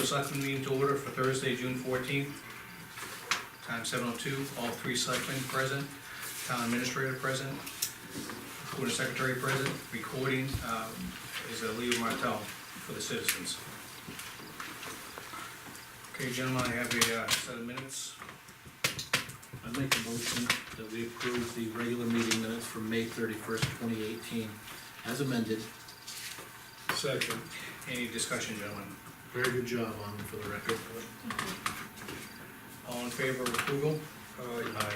the Selectmen meeting to order for Thursday, June 14th. Time 7:02, all three selectmen present, town administrator present, recording secretary present, recording is Leo Martell for the citizens. Okay, gentlemen, I have a set of minutes. I make a motion that we approve the regular meeting minutes from May 31st, 2018, as amended. Second. Any discussion, gentlemen? Very good job on them for the record. All in favor of approval? Aye.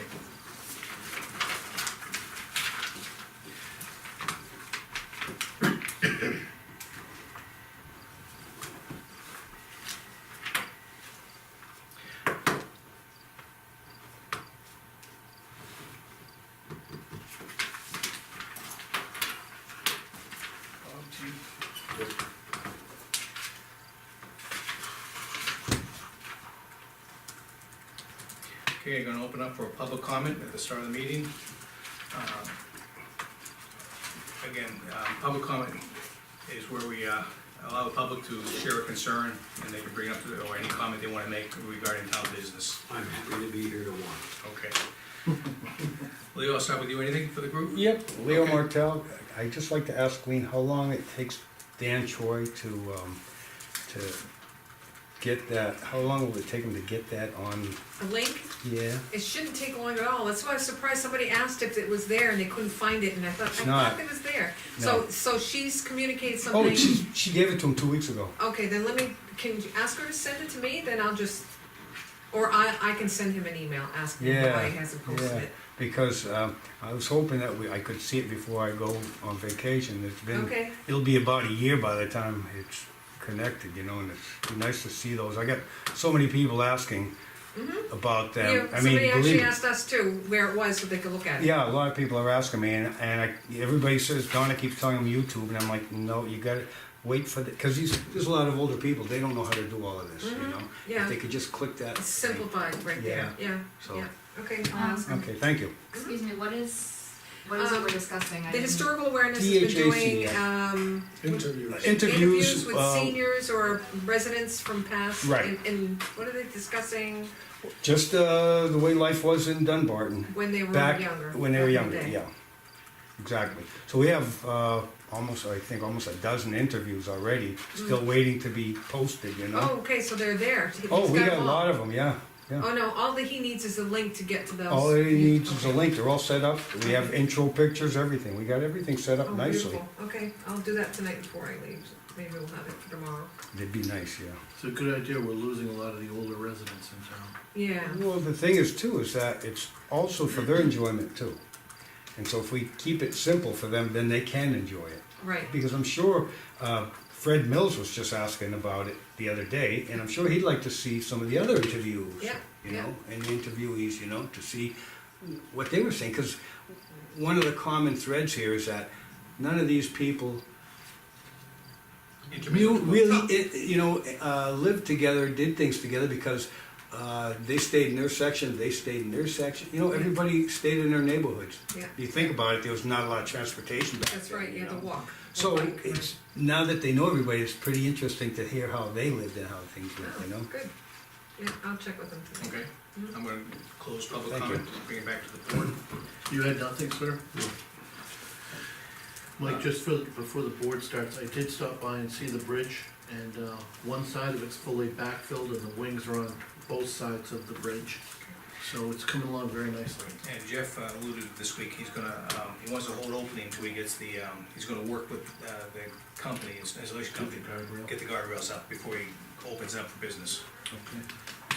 Okay, gonna open up for a public comment at the start of the meeting. Again, public comment is where we allow the public to share a concern, and they can bring up or any comment they wanna make regarding town business. I'm happy to be here to watch. Okay. Leo, I'll start with you. Anything for the group? Yep, Leo Okay. Martell. I'd just like to ask Lean how long it takes Dan Choi to get that, how long will it take him to get that on? A link? Yeah, It shouldn't take long at all. That's why I was surprised somebody asked if it was there and they couldn't find it, and I thought, It's I not. thought it was there. No. So she's communicated oh, something. she gave it to him 2 weeks ago. Okay, then can you ask her to send it to me, then I'll just, or I can send him an email asking him why he hasn't posted Yeah, it. because I was hoping that I could see it before I go on vacation. It's been, Okay, it'll be about a year by the time it's connected, you know, and it's nice to see those. I got so many people asking about them. yeah, I mean, somebody actually believe me. asked us too, where it was, so they could look at it. Yeah, a lot of people are asking me, and everybody says, Donna keeps telling them YouTube, and I'm like, no, you gotta wait for the, because there's a lot of older people, they don't know how to do all of this, you know? Yeah. If they could just click that. It's simplified right there, yeah, So- yeah. Okay, I'll ask him. Okay, thank you. Excuse me, what is it we're discussing? I The didn't- historical awareness has been DHAC, doing, Interviews. interviews with uh, seniors or residents from past. Right. And what are they discussing Just the way life was in Dunbarton. when they were Back younger? when they were back in the younger, day? yeah. Exactly. So we have almost a dozen interviews already, still waiting to be posted, you Oh, know? okay, so they're there. Oh, we got a them all. lot of them, yeah. Oh, no, all that he needs is a link to get to those. All he needs is a link, they're all set up, we have intro pictures, everything, we got everything set up Oh, nicely. beautiful. Okay, I'll do that tonight before I leave. Maybe we'll have it for tomorrow. It'd be nice, yeah. It's a good idea, we're losing a lot of the older residents in town. Yeah, Well, the thing is too, is that it's also for their enjoyment too. And so if we keep it simple for them, then they can enjoy it. right. Because I'm sure Fred Mills was just asking about it the other day, and I'm sure he'd like to see some of the other interviews. Yeah, You yeah. know, and the interviewees, you know, to see what they were saying, because one of the common threads here is that none of these people lived together, did things together because they stayed in their section, they stayed in their section. You know, everybody stayed in their neighborhoods. Yeah. You think about it, there was not a lot of transportation back That's then, right, you have know. to walk. So Or bike, it's, now that they know everybody, it's pretty interesting to hear how they lived and how things right. went, you know? Good. Yeah, I'll check with them today. Okay, I'm gonna close public Thank comment, bring it back to the board. You had nothing, sir? Mike, just before the board starts, I did stop by and see the bridge, and one side of it's fully backfilled and the wings are on both sides of the bridge. So it's coming along very nicely. And Jeff alluded this week, he's gonna, he wants to hold opening until he gets the, he's gonna work with the company, his installation company, Guardrail. get the guardrails up before he opens up for business. Okay.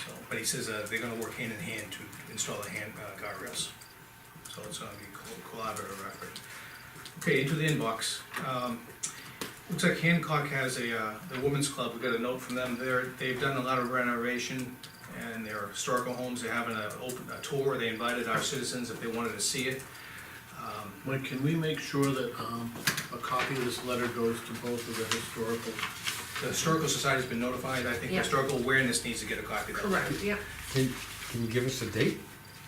So, but he says they're gonna work hand in hand to install the guardrails. So it's gonna be a collaborative effort. Okay, into the inbox. Looks like Hancock has the Women's Club, we got a note from them there. They've done a lot of renovation and their historical homes. They're having a tour. They invited our citizens if they wanted to see it. Mike, can we make sure that a copy of this letter goes to both of the historical? The Historical Society's been notified. I think Yeah. Historical Awareness needs to get a copy of that. Correct, yeah. Can you give us a date?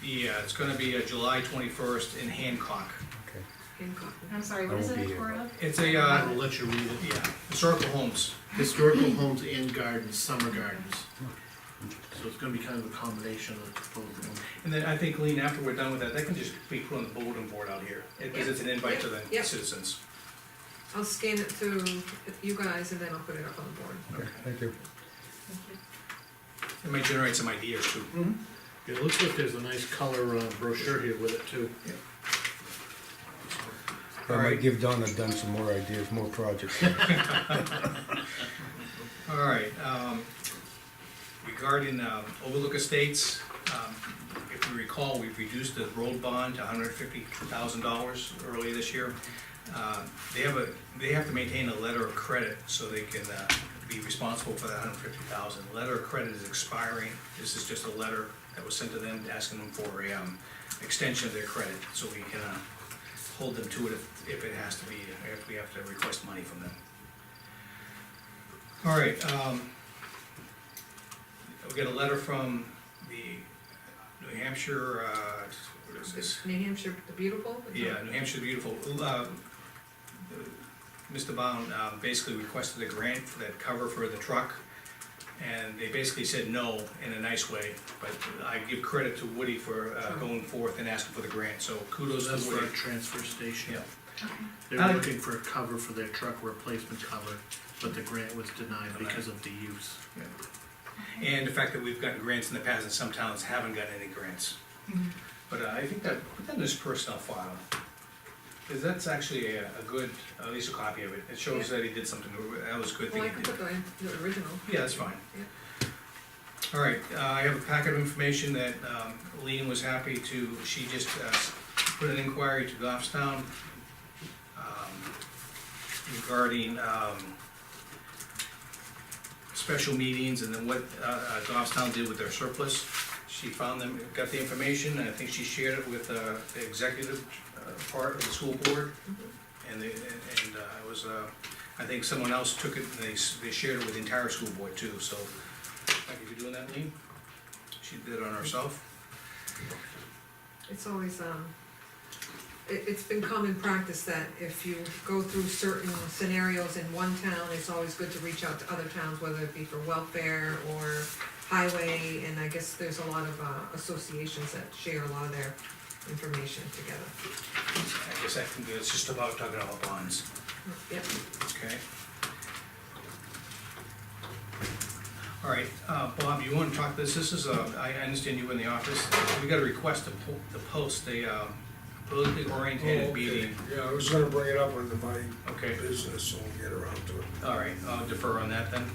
Yeah, it's gonna be July 21st in Hancock. Okay. Hancock. I'm sorry, I what is won't it be a here, tour but- of? It's I a, will let you read it. yeah, historical homes. historical homes and gardens, summer gardens. So it's gonna be kind of a combination of the proposed one. And then I think, Lean, after we're done with that can just be put on the bulletin board out here, because it's an invite to the Yep. citizens. I'll scan it to you guys and then I'll put it up on the board. Okay, thank you. It might generate some ideas too. It looks like there's a nice color brochure here with it too. I might give Donna Dunn some more ideas, more projects. All right, regarding Overlook Estates, if you recall, we've reduced the road bond to $150,000 earlier this year. They have to maintain a letter of credit so they can be responsible for that $150,000. Letter of credit is expiring. This is just a letter that was sent to them asking them for a extension of their credit, so we can hold them to it if it has to be, if we have to request money from them. All right, we got a letter from the New Hampshire, what is this? New Hampshire, the beautiful? Yeah, New Hampshire Beautiful. Mr. Bound basically requested a grant for that cover for the truck, and they basically said no in a nice way, but I give credit to Woody for going forth and asking for the grant, so kudos That's to for a Woody. transfer station. Yeah. They're looking for a cover for their truck replacement cover, but the grant was denied because of the use. And the fact that we've gotten grants in the past and some towns haven't gotten any grants. But I think that, put that in this personnel file, because that's actually a good, at least a copy of it. It shows that he did something, that was a good Well, thing I he can did. put the original. Yeah, that's fine. All right, I have a packet of information that Lean was happy to, she just put an inquiry to Goffstown regarding special meetings and then what Goffstown did with their surplus. She found them, got the information, and I think she shared it with the executive part of the school board. And it was, I think someone else took it, and they shared it with the entire school board too, so thank you for doing that, Lean. She did it on herself. It's always, it's been common practice that if you go through certain scenarios in one town, it's always good to reach out to other towns, whether it be for welfare or highway, and I guess there's a lot of associations that share a lot of their information together. I guess I think it's just about talking about bonds, Yep. okay? All right, Bob, you wanna talk this is, I understand you were in the office, we got a request to post a politically oriented meeting. Yeah, I was gonna bring it up under my Okay, business, so we'll get around to it. all right, I'll defer on that then.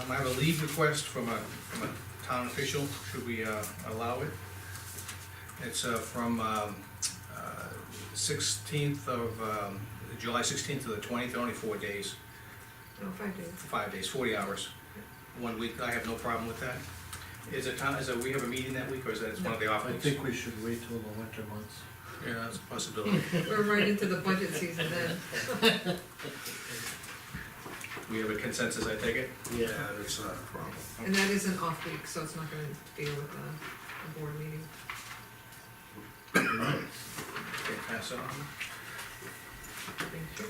I have a leave request from a town official, should we allow it? It's from 16th of, July 16th to the 20th, only 4 days, Oh, 5 days. 5 days, 40 hours. 1 week, I have no problem with that. Is it, we have a meeting that week, or is that one of the off I weeks? think we should wait till the winter months. Yeah, that's a possibility. We're right into the budget season then. We have a consensus, I take it? Yeah, that's not a problem. And that is an off week, so it's not gonna deal with the board meeting. Okay, pass it on. Thank you.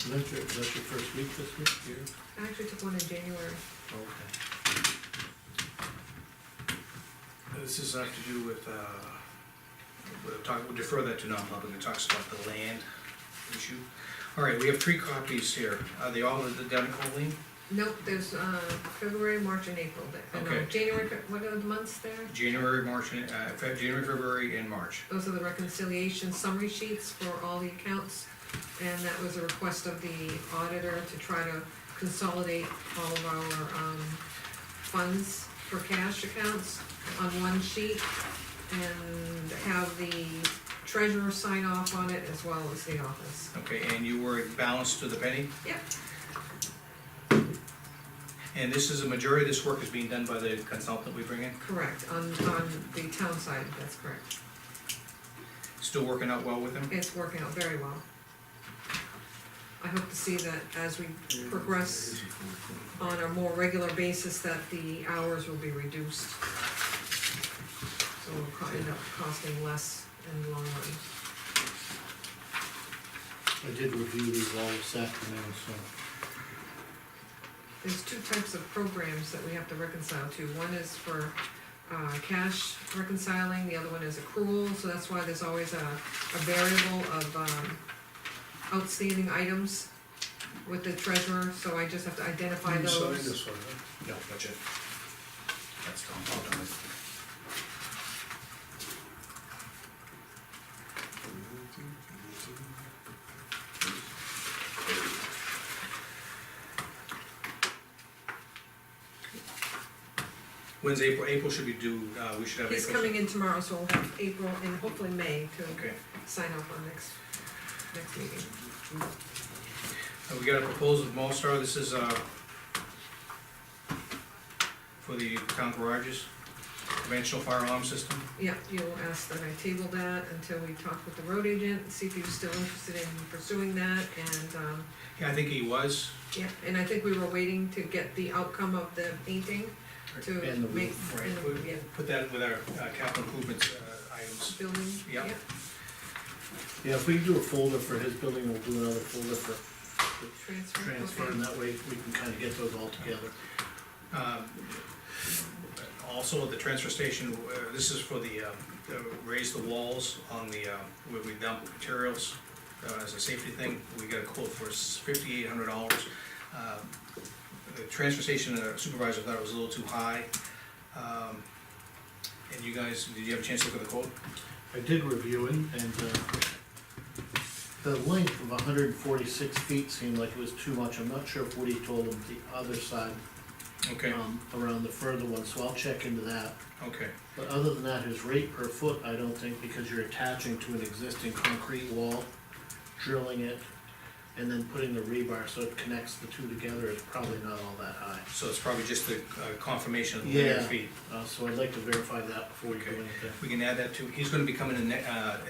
That's your first week this week, here? I actually took one in January. Okay. This is have to do with, we'll defer that to non-public, it talks about the land issue. All right, we have 3 copies here, are they all identical, Lean? Nope, there's February, March, and April. Okay. January, what are the months there? January, March, and, January, February, and March. Those are the reconciliation summary sheets for all the accounts. And that was a request of the auditor to try to consolidate all of our funds for cash accounts on one sheet and have the treasurer sign off on it as well as the office. Okay, and you were balanced to the penny? Yep. And this is, a majority of this work is being done by the consultant we bring in? Correct, on the town side, that's correct. Still working out well with him? It's working out very well. I hope to see that as we progress on a more regular basis, that the hours will be reduced. So it'll end up costing less in the long run. I did review these all this afternoon, so. There's two types of programs that we have to reconcile to. One is for, cash reconciling, the other one is accrual, so that's why there's always a variable of, outstanding items with the treasurer, so I just have to identify You signed those. this one, huh? No, budget. That's done, all done. When's April? April should be due, we should have April. He's coming in tomorrow, so we'll have April and hopefully May to Okay. sign off on next meeting. We got a proposal from All-Star, this is, for the town garages, conventional fire alarm system. Yeah, you'll ask that I table that until we talk with the road agent, see if he was still interested in pursuing that, and, Yeah, I think he was. yeah, and I think we were waiting to get the outcome of the painting to And the make, roof, Right, and the, yeah, put that with our capital improvements items. building, Yeah. yeah, Yeah, if we do a folder for his building, we'll do another folder for transfer, and okay. that way we can kinda get those all together. Also, at the transfer station, this is for the raise the walls on the, where we dump materials, as a safety thing. We got a quote for $5,800. The transfer station supervisor thought it was a little too high. And you guys, did you have a chance to look at the quote? I did review it, and, the length of 146 feet seemed like it was too much. I'm not sure if Woody told him the other side, Okay, around the further one, so I'll check into that. okay, But other than that, his rate per foot, I don't think, because you're attaching to an existing concrete wall, drilling it, and then putting the rebar so it connects the two together, is probably not all that high. so it's probably just the confirmation of the linear Yeah. feet. So I'd like to verify that before we do Okay. anything. We can add that to, he's gonna be coming in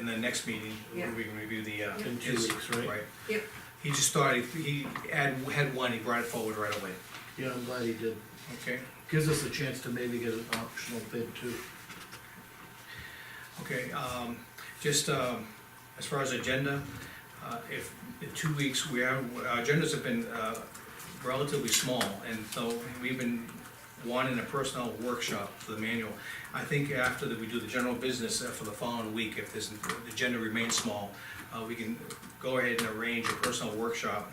the next meeting, Yeah. where we can review the, In 2 his- weeks, right? Right. Yep. He just thought, he had one, he brought it forward right away, Yeah, I'm glad he did. okay? Gives us a chance to maybe get an optional bid too. Okay, just, as far as agenda, if, in 2 weeks, our agendas have been, relatively small, and so we've been wanting a personnel workshop for the manual. I think after that we do the general business for the following week, if this, the agenda remains small, we can go ahead and arrange a personnel workshop,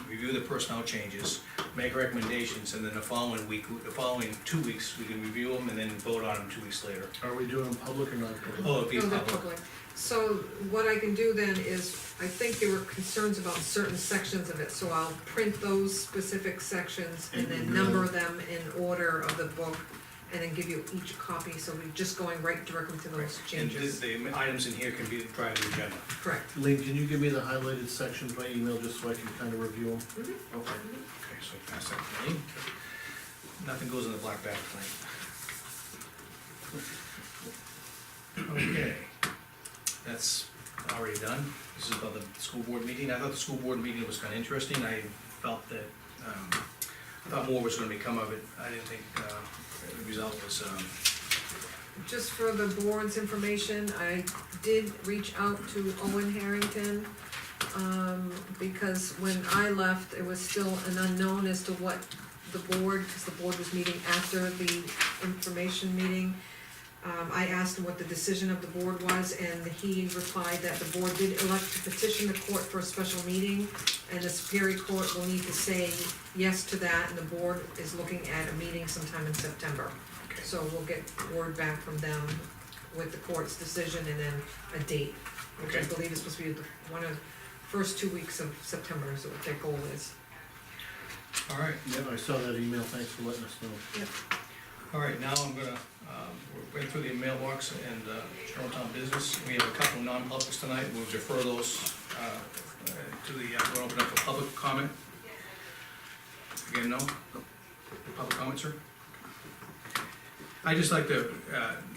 review the personnel changes, make recommendations, and then the following week, the following 2 weeks, we can review them and then vote on them 2 weeks later. Are we doing public or non-public? Oh, it'd be No, they're public. public. So what I can do then is, I think there were concerns about certain sections of it, so I'll print those specific sections and then number them in order of the book, and then give you each a copy, so we're just going right directly to those And changes. the items in here can be part of the agenda. Correct. Lean, can you give me the highlighted sections by email, just so I can kind of review them? Mhm. Okay. Okay, so pass that to me. Nothing goes in the black bag tonight. Okay, that's already done. This is about the school board meeting. I thought the school board meeting was kinda interesting. I felt that, I thought more was gonna become of it. I didn't think, the result was, Just for the board's information, I did reach out to Owen Harrington, because when I left, it was still an unknown as to what the board, because the board was meeting after the information meeting. I asked him what the decision of the board was, and he replied that the board did elect to petition the court for a special meeting, and the Superior Court will need to say yes to that, and the board is looking at a meeting sometime in September. okay. So we'll get word back from them with the court's decision and then a date, which I Okay. believe is supposed to be one of the first 2 weeks of September is what their goal is. All right, Yeah, I saw that email, thanks for letting us know. all right, now I'm gonna, we're going through the mailbox and, general town business. We have a couple of non-publics tonight. We'll defer those, to the, we'll open up for public comment. Again, no? Public comment, sir? I just like to,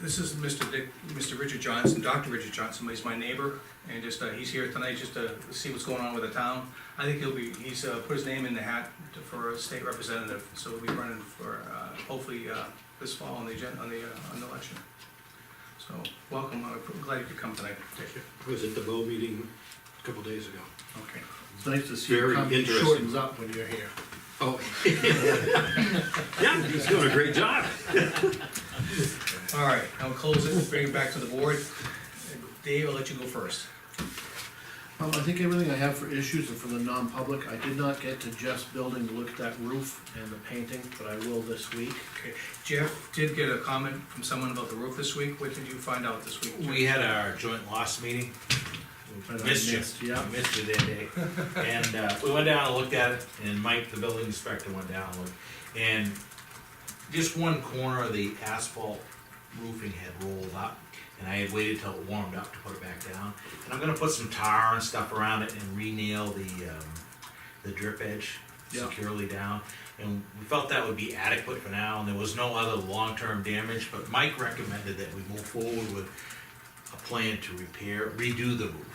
this is Mr. Richard Johnson, Dr. Richard Johnson, he's my neighbor, and just, he's here tonight just to see what's going on with the town. I think he's put his name in the hat for a state representative, so he'll be running for, hopefully, this fall on the agenda, on the election. So, welcome, I'm glad you could come tonight. Thank you. Was it the Bow meeting a couple days ago. Okay. It's nice to see Very your company interesting. shortens up when you're here. Oh. Yeah, he's doing a great job. All right, I'll close it, bring it back to the board. Dave, I'll let you go first. I think everything I have for issues and for the non-public, I did not get to Jeff's building to look at that roof and the painting, but I will this week. Okay, Jeff did get a comment from someone about the roof this week. What did you find out this week, Jeff? We had our joint loss meeting. But I Missed you. missed, yeah. I missed you that day. And we went down and looked at it, and Mike, the building inspector, went down and looked. And just one corner of the asphalt roofing had rolled up, and I had waited till it warmed up to put it back down. And I'm gonna put some tar and stuff around it and re-nail the drip edge Yeah. securely down. And we felt that would be adequate for now, and there was no other long-term damage, but Mike recommended that we move forward with a plan to redo the roof.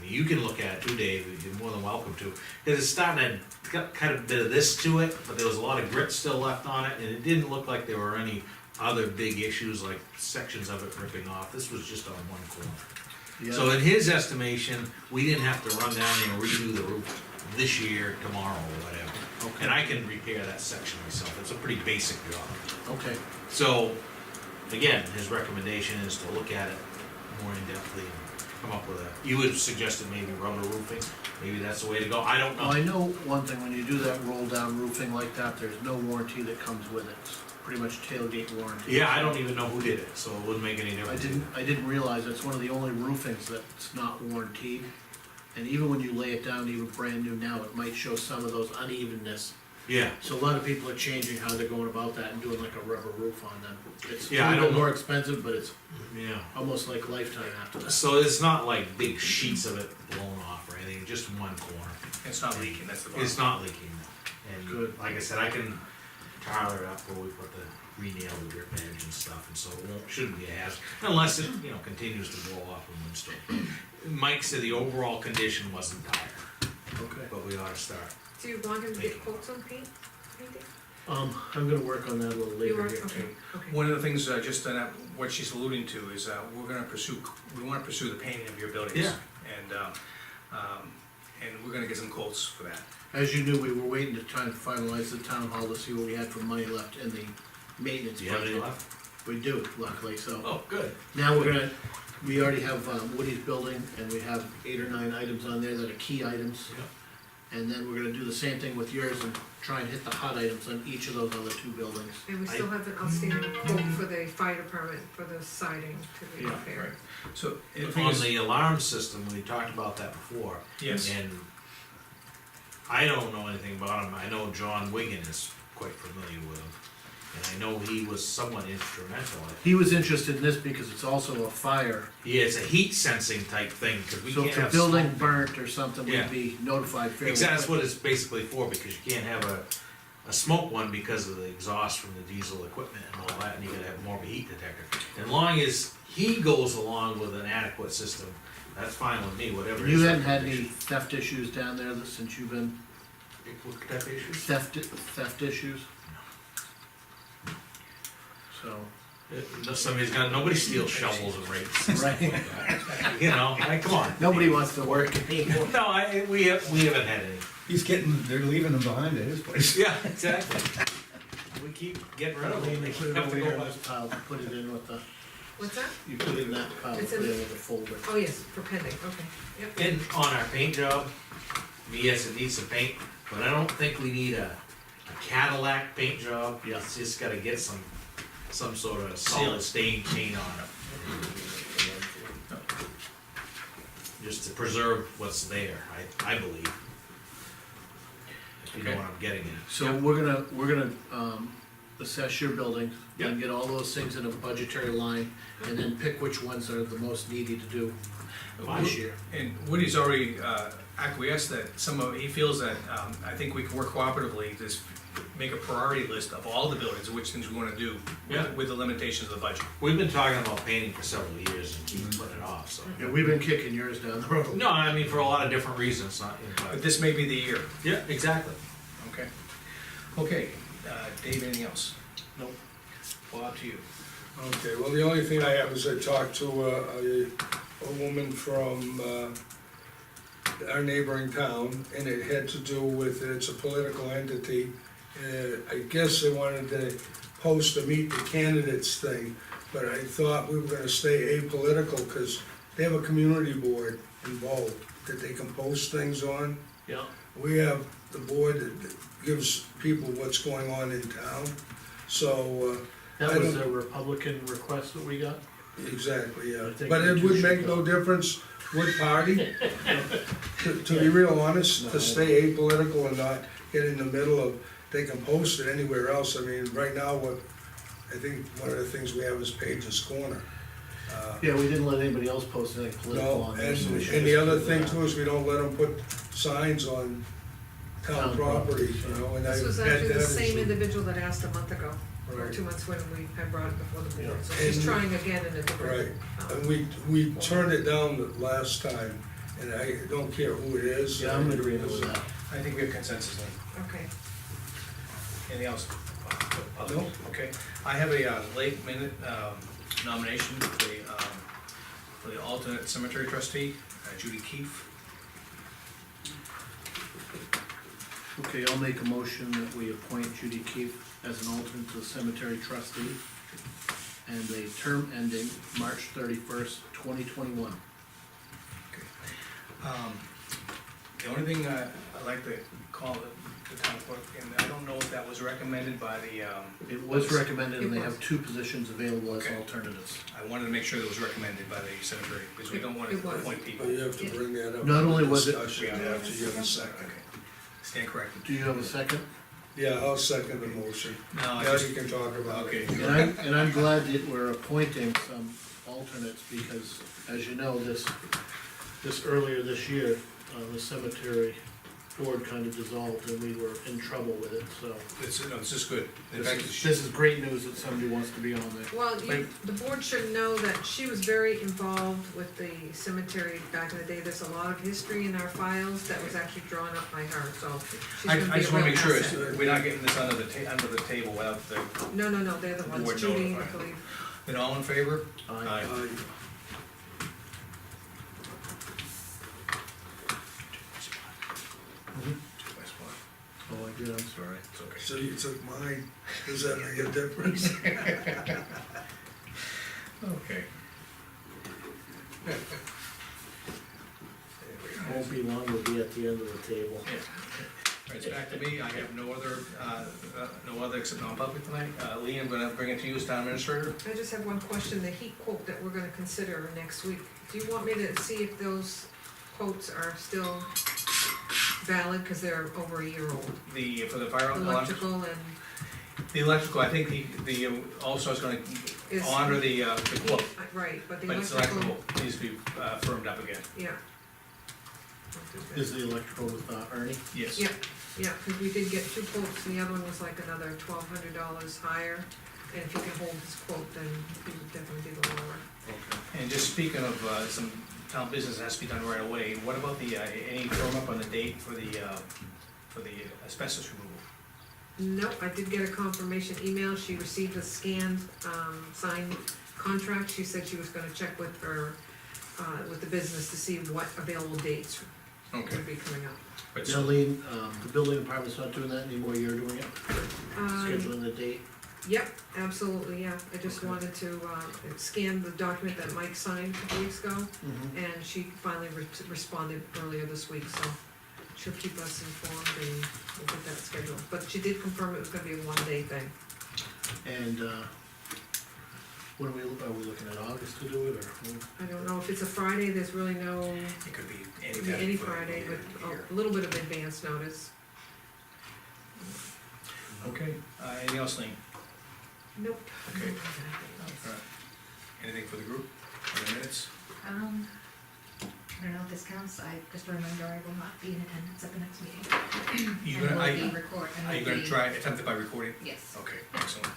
You can look at it too, Dave, you're more than welcome to, because it's starting to, got kind of a bit of this to it, but there was a lot of grit still left on it, and it didn't look like there were any other big issues, like sections of it ripping off. This was just on one corner. So in his estimation, we didn't have to run down there and redo the roof this year, tomorrow, or whatever. Okay. And I can repair that section myself, it's a pretty basic job. Okay, So, again, his recommendation is to look at it more in-depthly and come up with you would suggested maybe rubber roofing, maybe that's the way to go, I don't well, know. I know one thing, when you do that roll-down roofing like that, there's no warranty that comes with it. It's pretty much tailgate warranty. Yeah, I don't even know who did it, so it wouldn't make any difference. I didn't realize it's one of the only roofings that's not warranted. And even when you lay it down, even brand new now, it might show some of those unevenness. Yeah, So a lot of people are changing how they're going about that and doing like a rubber roof on them. It's a Yeah, I little don't bit know. more expensive, but it's yeah. almost like lifetime after that. So it's not like big sheets of it blown off or anything, just one corner. It's not leaking, that's the bottom. It's not leaking. And Good. like I said, I can tar it up where we put the re-nail the drip edge and stuff, and so it shouldn't be a hazard, unless it, continues to blow off when windstorm. Mike said the overall condition wasn't dire, Okay. but we ought to start. Do you want him to get quotes on painting? I'm gonna work on that a little You later are, here okay, too. okay. One of the things, just on that, what she's alluding to is, we wanna pursue the painting of your buildings. Yeah. And we're gonna get some quotes for that. As you knew, we were waiting to try and finalize the town hall to see what we had for money left in the maintenance Do you have any budget. left? We do, luckily, so. Oh, good. Now we already have Woody's building, and we have 8 or 9 items on there that are key items. And then we're gonna do the same thing with yours and try and hit the hot items on each of those other 2 buildings. And we still have an outstanding quote for the fire department for the siding to be Yeah, repaired. So, the thing On is, the alarm system, we talked about that before. yes, And I don't know anything about him, I know John Wigan is quite familiar with him. And I know he was somewhat instrumental. He was interested in this because it's also a fire, Yeah, it's a heat sensing type thing, cause we so can't if the have building smoke. burnt or something, Yeah. we'd be notified fairly Exactly, that's quick. what it's basically for, because you can't have a smoke one because of the exhaust from the diesel equipment and all that, and you gotta have more of a heat detector. As long as he goes along with an adequate system, that's fine with me, whatever. You his hadn't had any recommendation. theft issues down there since you've been, What type of issues? theft issues? So, Nobody steals shovels and rakes. right, You know, come on. nobody wants to work anymore. No, we haven't had any. They're leaving them behind at his place. Yeah, exactly. We keep getting rid of them. They Put it have over to here go in by. this pile, put it in with the, What's that? you put it in that pile, put It's it in- in with the folder. Oh, yes, for pending, okay, yep. And on our paint job, yes, it needs some paint, but I don't think we need a Cadillac paint job. Yeah. It's just gotta get some sort of solid stain paint on it. Just to preserve what's there, I believe. If you know Okay. what I'm getting at. So we're gonna, assess your buildings, and get all those things in a budgetary line, and then pick which ones are the most needy to do this year. and Woody's already acquiesced that he feels that, I think we can work cooperatively, just make a priority list of all the buildings, which things we wanna do, Yeah. with the limitations of the budget. We've been talking about painting for several years and keep putting it off, so. Yeah, we've been kicking yours down the road. No, I mean, for a lot of different reasons, not, But this may be the year, yeah, exactly. okay? Okay, Dave, anything else? Nope. Bob, to you. Okay, well, the only thing I have is I talked to a woman from our neighboring town, and it had to do with, it's a political entity. I guess they wanted to post a meet the candidates thing, but I thought we were gonna stay apolitical, cause they have a community board involved that they can post things on. Yeah, We have the board that gives people what's going on in town, so, that I was don't- a Republican request that we got. exactly, yeah. I think But we it two would should make go. no difference what party. To be real honest, No. to stay apolitical and not get in the middle of, they can post it anywhere else. I mean, right now, I think one of the things we have is Page's Corner. Yeah, we didn't let anybody else post anything political No, on there, so we should and the just other do thing that. too is we don't let them put signs on town Town property, property, you know, and I This was had actually the that same issue. individual that asked a month ago, or Right. 2 months when I brought it before the board, so Yeah. she's And- trying again in a different. Right, and we turned it down the last time, and I don't care who it is. Yeah, I'm in agreement with that. I think we have consensus then. Okay, Anything else? Other? No. Okay, I have a late minute nomination for the alternate cemetery trustee, Judy Keefe. Okay, I'll make a motion that we appoint Judy Keefe as an alternate to the cemetery trustee, and a term ending March 31st, 2021. The only thing I'd like to call the town clerk, and I don't know if that was recommended by the, It was recommended, and they It was. have two positions available as Okay. alternatives. I wanted to make sure that was recommended by the cemetery, because we don't want to It was. appoint But people. you have to bring that up. Not only was it- Discussion after you have a second. Okay, stand corrected. Do you have a second? Yeah, I'll second the motion. No, I Now just, you can talk about it. okay. And I'm glad that we're appointing some alternates, because as you know, this earlier this year, the cemetery board kind of dissolved and we were in trouble with it, so. This is good. In This fact, is great news that somebody wants to be on there. well, the board should know that she was very involved with the cemetery back in the day, there's a lot of history in our files that was actually drawn up by her, so she's I gonna be a just wanna real make sure asset. we're not getting this under the table without the, No, they're the ones, Board Judy, I notified. believe. then all in favor? Aye. Oh, I did, I'm sorry. It's okay. So you took mine, does that make a difference? Okay. Won't be long, we'll be at the end of the table. Yeah. All right, it's back to me, I have no other except non-public tonight. Lee, I'm gonna bring it to you as town administrator. I just have one question, the heat quote that we're gonna consider next week, do you want me to see if those quotes are still valid, cause they're over a year old? For the fire alarm, Electrical and the electrical, I think also is gonna is. honor the quote, Right, but the but it's electrical, electrical, needs to be firmed up again. yeah. Is the electrical with Ernie? Yes. Yeah, yeah, cause we did get 2 quotes, and the other one was like another $1,200 higher, and if you can hold this quote, then he would definitely be the lower. Okay. And just speaking of some town business that has to be done right away, what about any firm up on the date for the asbestos removal? Nope, I did get a confirmation email, she received a scanned, signed contract, she said she was gonna check with her, with the business to see what available dates Okay. would be coming up. But Now, Lean, the building department's not doing that anymore, you're doing it, Um, scheduling the date. Yep, absolutely, yeah, I just wanted to, scan the document that Mike signed a couple weeks ago, Mm-hmm. and she finally responded earlier this week, so she'll keep us informed and we'll get that scheduled. But she did confirm it was gonna be a 1-day thing. And, when are we looking at August to do it, or? I don't know if it's a Friday, there's really no, it could be any could be time. any Friday, but a little bit of advance notice. Okay, anything else, Lean? Nope. Okay. Anything for the group, on the minutes? I don't know if this counts, I just remember I will not be in attendance at the next meeting. You And gonna, will are be you and will gonna be- try, attempt it by recording? Yes. Okay, excellent,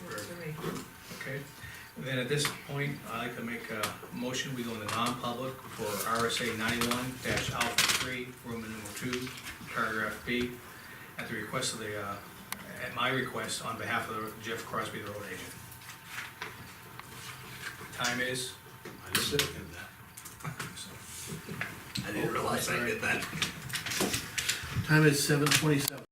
Works for me. okay. Then at this point, I'd like to make a motion, we go into non-public for RSA 91-alpha 3, Roman numeral 2, paragraph B, at the request of at my request, on behalf of Jeff Crosby, the road agent. Time is, I just second that. so, I didn't realize I did that. Time is 7:27.